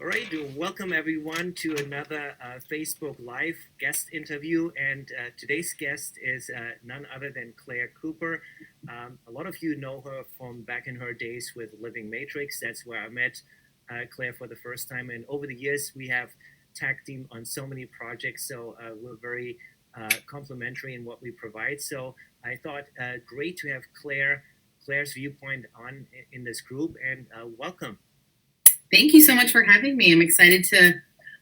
All right, welcome everyone to another Facebook Live guest interview. And today's guest is none other than Claire Cooper. A lot of you know her from back in her days with Living Matrix. That's where I met Claire for the first time. And over the years, we have tag team on so many projects. So we're very complimentary in what we provide. So I thought great to have Claire's viewpoint on in this group. And welcome. Thank you so much for having me. I'm excited to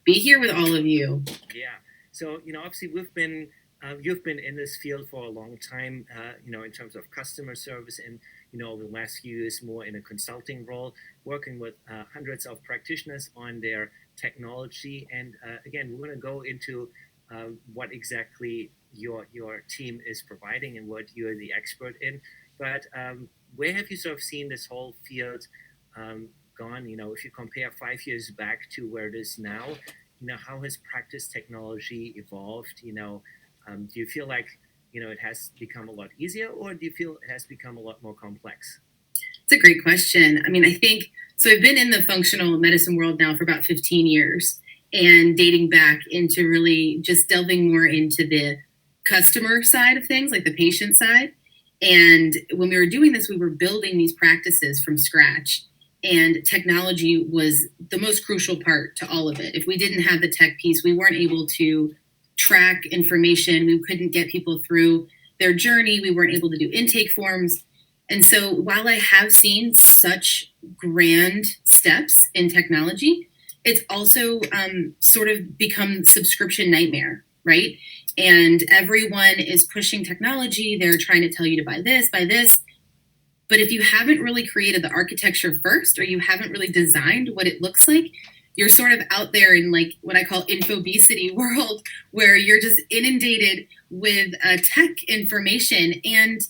be here with all of you. Yeah. So, obviously you've been in this field for a long time, in terms of customer service and, over the last few years more in a consulting role, working with hundreds of practitioners on their technology. And again, we're going to go into what exactly your team is providing and what you're the expert in. But where have you sort of seen this whole field gone? If you compare 5 years back to where it is now, how has practice technology evolved? Do you feel like, it has become a lot easier, or do you feel it has become a lot more complex? It's a great question. I mean, I think so. I've been in the functional medicine world now for about 15 years and dating back into really just delving more into the customer side of things, like the patient side. And when we were doing this, we were building these practices from scratch. And technology was the most crucial part to all of it. If we didn't have the tech piece, we weren't able to track information. We couldn't get people through their journey. We weren't able to do intake forms. And so while I have seen such grand steps in technology, it's also sort of become subscription nightmare, right? And everyone is pushing technology. They're trying to tell you to buy this, buy this. But if you haven't really created the architecture first, or you haven't really designed what it looks like, you're sort of out there in like what I call infobesity world, where you're just inundated with tech information. And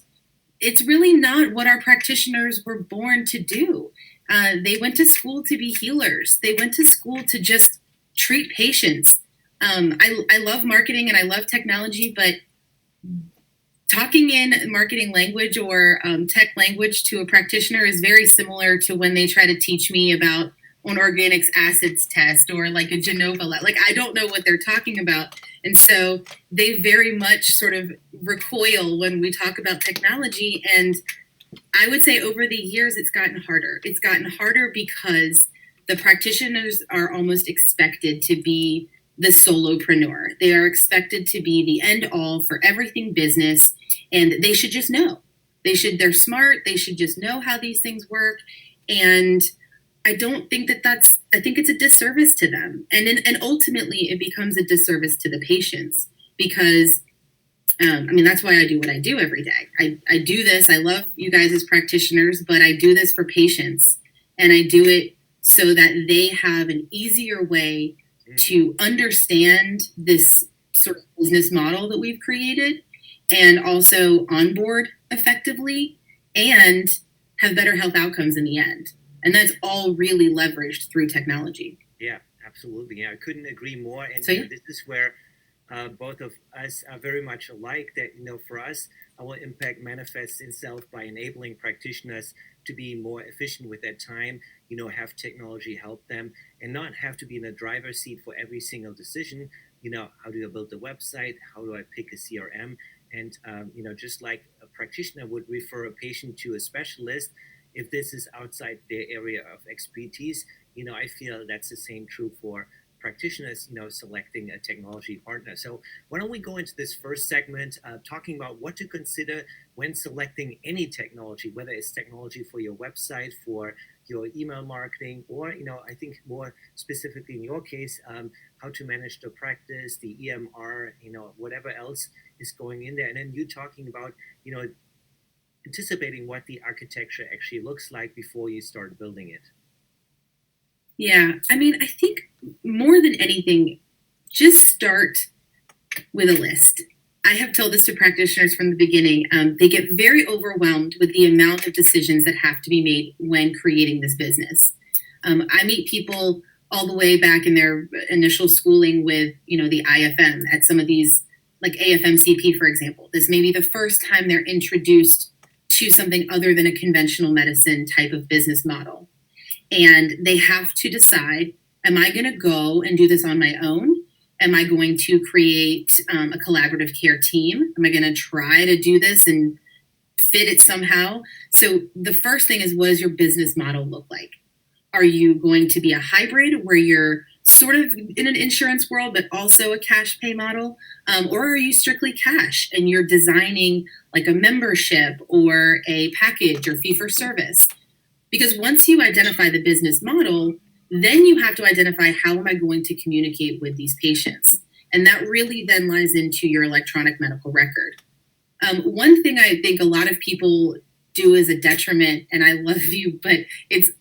it's really not what our practitioners were born to do. They went to school to be healers. They went to school to just treat patients. I love marketing and I love technology, but talking in marketing language or tech language to a practitioner is very similar to when they try to teach me about an organic acids test or like a Genova. Like, I don't know what they're talking about. And so they very much sort of recoil when we talk about technology. And I would say over the years, it's gotten harder. It's gotten harder because the practitioners are almost expected to be the solopreneur. They are expected to be the end all for everything business, and they should just know. They're smart. They should just know how these things work. And I don't think I think it's a disservice to them. And ultimately it becomes a disservice to the patients because, that's why I do what I do every day. I do this. I love you guys as practitioners, but I do this for patients, and I do it so that they have an easier way to understand this sort of business model that we've created and also onboard effectively and have better health outcomes in the end. And that's all really leveraged through technology. Yeah, absolutely. Yeah, I couldn't agree more. And So, yeah. this is where both of us are very much alike. That for us, our impact manifests itself by enabling practitioners to be more efficient with their time. Have technology help them, and not have to be in the driver's seat for every single decision. How do I build the website? How do I pick a CRM? And just like a practitioner would refer a patient to a specialist, if this is outside their area of expertise, I feel that's the same true for practitioners, selecting a technology partner. So why don't we go into this first segment, talking about what to consider when selecting any technology, whether it's technology for your website, for your email marketing, or, I think more specifically in your case, how to manage the practice, the EMR, whatever else is going in there. And then you talking about, anticipating what the architecture actually looks like before you start building it. Yeah, I think more than anything, just start with a list. I have told this to practitioners from the beginning. They get very overwhelmed with the amount of decisions that have to be made when creating this business. I meet people all the way back in their initial schooling with, the IFM at some of these, like AFMCP, for example. This may be the first time they're introduced to something other than a conventional medicine type of business model. And they have to decide Am I going to go and do this on my own? Am I going to create a collaborative care team? Am I going to try to do this and fit it somehow? So the first thing is, what does your business model look like? Are you going to be a hybrid where you're sort of in an insurance world, but also a cash pay model? Or are you strictly cash and you're designing like a membership or a package or fee for service? Because once you identify the business model, then you have to identify, how am I going to communicate with these patients? And that really then lies into your electronic medical record. One thing I think a lot of people do is a detriment, and I love you, but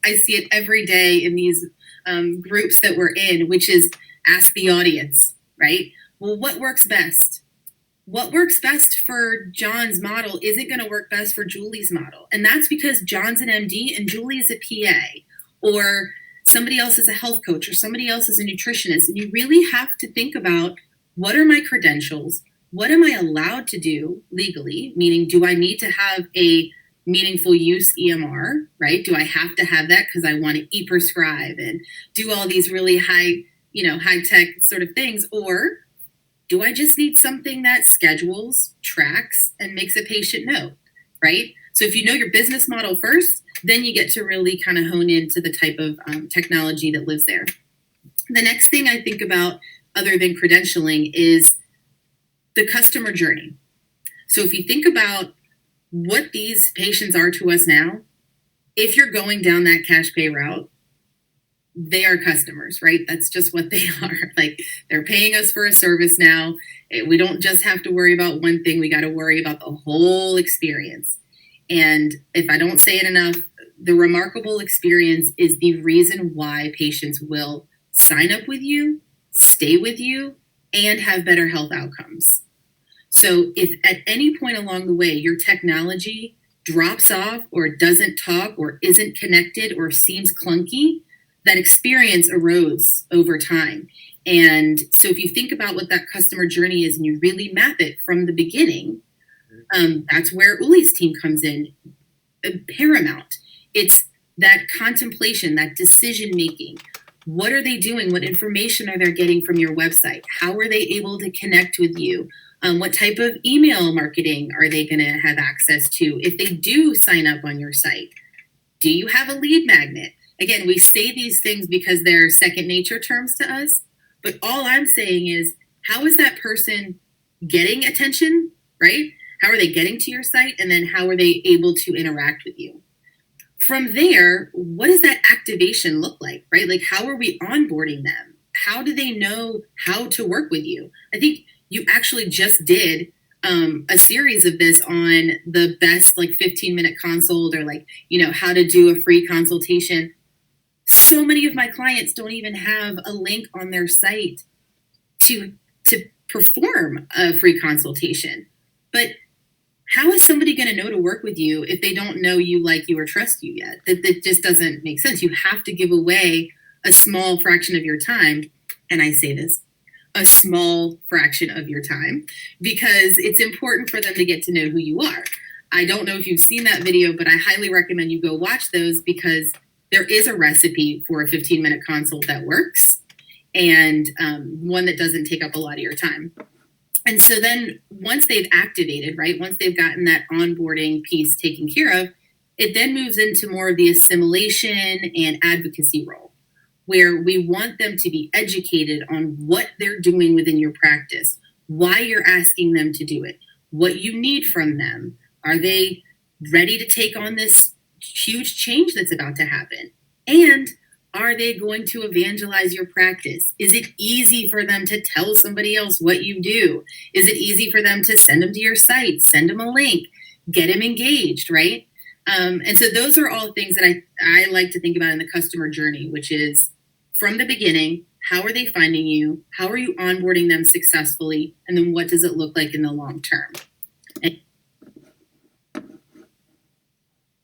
I see it every day in these groups that we're in, which is ask the audience, right? Well, what works best? What works best for John's model isn't going to work best for Julie's model. And that's because John's an MD and Julie is a PA, or somebody else is a health coach, or somebody else is a nutritionist. And you really have to think about, what are my credentials? What am I allowed to do legally? Meaning, do I need to have a meaningful use EMR, right? Do I have to have that because I want to e-prescribe and do all these really high tech sort of things? Or do I just need something that schedules, tracks, and makes a patient note, right? So if you know your business model first, then you get to really kind of hone into the type of technology that lives there. The next thing I think about, other than credentialing, is the customer journey. So if you think about what these patients are to us now, if you're going down that cash pay route, they are customers, right? That's just what they are. Like, they're paying us for a service now. We don't just have to worry about one thing. We got to worry about the whole experience. And if I don't say it enough, the remarkable experience is the reason why patients will sign up with you, stay with you, and have better health outcomes. So if at any point along the way your technology drops off or doesn't talk or isn't connected or seems clunky, that experience erodes over time. And so if you think about what that customer journey is and you really map it from the beginning, that's where Uli's team comes in paramount. It's that contemplation, that decision making. What are they doing? What information are they getting from your website? How are they able to connect with you? What type of email marketing are they going to have access to if they do sign up on your site? Do you have a lead magnet? Again, we say these things because they're second nature terms to us, but all I'm saying is, how is that person getting attention, right? How are they getting to your site? And then how are they able to interact with you? From there, what does that activation look like, right? Like, how are we onboarding them? How do they know how to work with you? I think you actually just did a series of this on the best 15-minute consult, or how to do a free consultation. So many of my clients don't even have a link on their site to perform a free consultation. But how is somebody going to know to work with you if they don't know you, like you, or trust you yet? That just doesn't make sense. You have to give away a small fraction of your time. And I say this, a small fraction of your time, because it's important for them to get to know who you are. I don't know if you've seen that video, but I highly recommend you go watch those, because there is a recipe for a 15-minute consult that works, and one that doesn't take up a lot of your time. And so then once they've activated, right, once they've gotten that onboarding piece taken care of, it then moves into more of the assimilation and advocacy role, where we want them to be educated on what they're doing within your practice, why you're asking them to do it, what you need from them. Are they ready to take on this huge change that's about to happen? And are they going to evangelize your practice? Is it easy for them to tell somebody else what you do? Is it easy for them to send them to your site, send them a link, get them engaged, right? And so those are all things that I like to think about in the customer journey, which is from the beginning, how are they finding you? How are you onboarding them successfully? And then what does it look like in the long term?